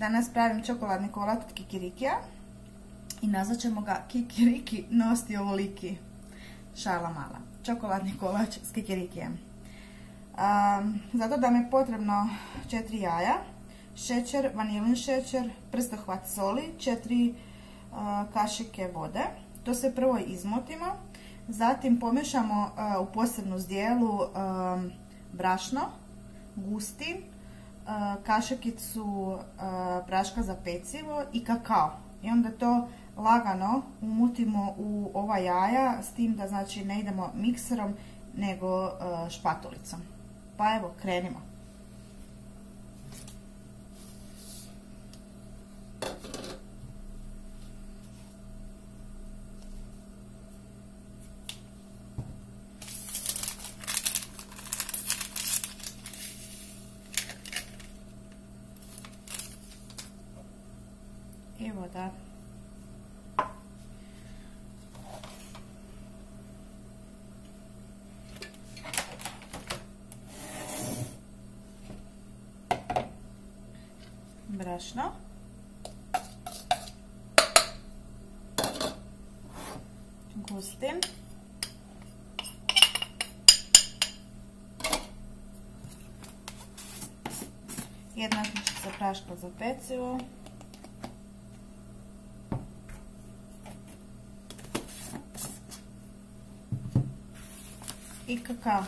Danas pravim čokoladni kolač od kikirikija i nazvat ćemo ga kikiriki nosti ovoliki. Šala mala. Čokoladni kolač s kikirikijem. Zato da mi je potrebno 4 jaja, šećer, vanilin šećer, prstohvat soli, 4 kašike vode. To sve prvo izmotimo, zatim pomiješamo u posebnu zdjelu brašno, gustin, kašikicu praška za pecivo i kakao. I onda to lagano umutimo u ova jaja, s tim da znači ne idemo mikserom nego špatulicom. Pa evo, krenimo. I voda. Brašno. Gustin. Jedna žličica praška za pecivo. I kakao.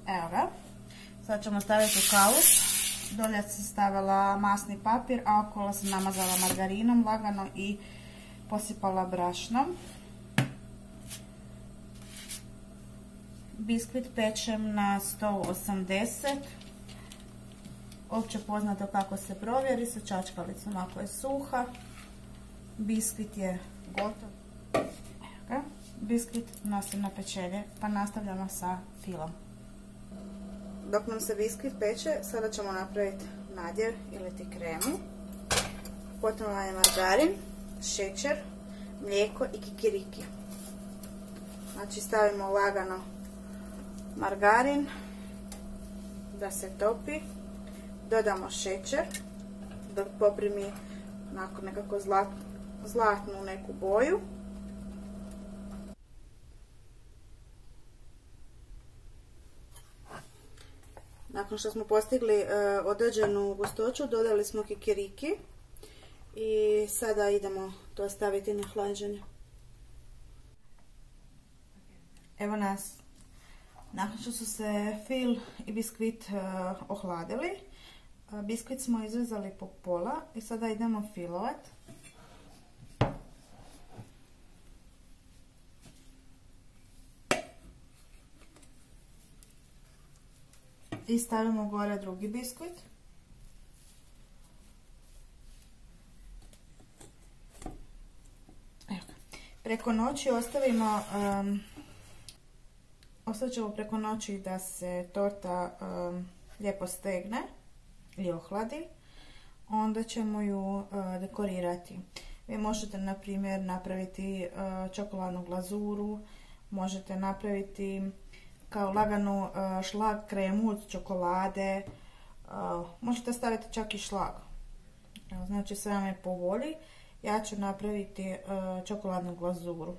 Evo ga. Sad ćemo staviti u kalus. Dolje sam stavila masni papir, a okolo sam namazala margarinom lagano i posipala brašnom. Biskvit pečem na 180. Opće poznato kako se provjeri sa čačkalicom ako je suha. Biskvit je gotov. Evo ga. Biskvit nosim na pečenje, pa nastavljamo sa filom. Dok nam se biskvit peče, sada ćemo napraviti nadjev ili ti kremu. Potrebno je margarin, šećer, mlijeko i kikiriki. Znači stavimo lagano margarin da se topi. Dodamo šećer dok poprimi onako nekako zlatnu neku boju. Nakon što smo postigli određenu gustoću, dodali smo kikiriki i sada idemo to staviti na hlađenje. Evo nas. Nakon što su se fil i biskvit ohladili, biskvit smo izrezali po pola i sada idemo filovat. I stavimo gore drugi biskvit. Evo. Preko noći ostavit ćemo preko noći da se torta lijepo stegne i ohladi. Onda ćemo ju dekorirati. Vi možete na primjer napraviti čokoladnu glazuru, možete napraviti kao laganu šlag kremu od čokolade, možete staviti čak i šlag. Znači sve vam je po volji. Ja ću napraviti čokoladnu glazuru.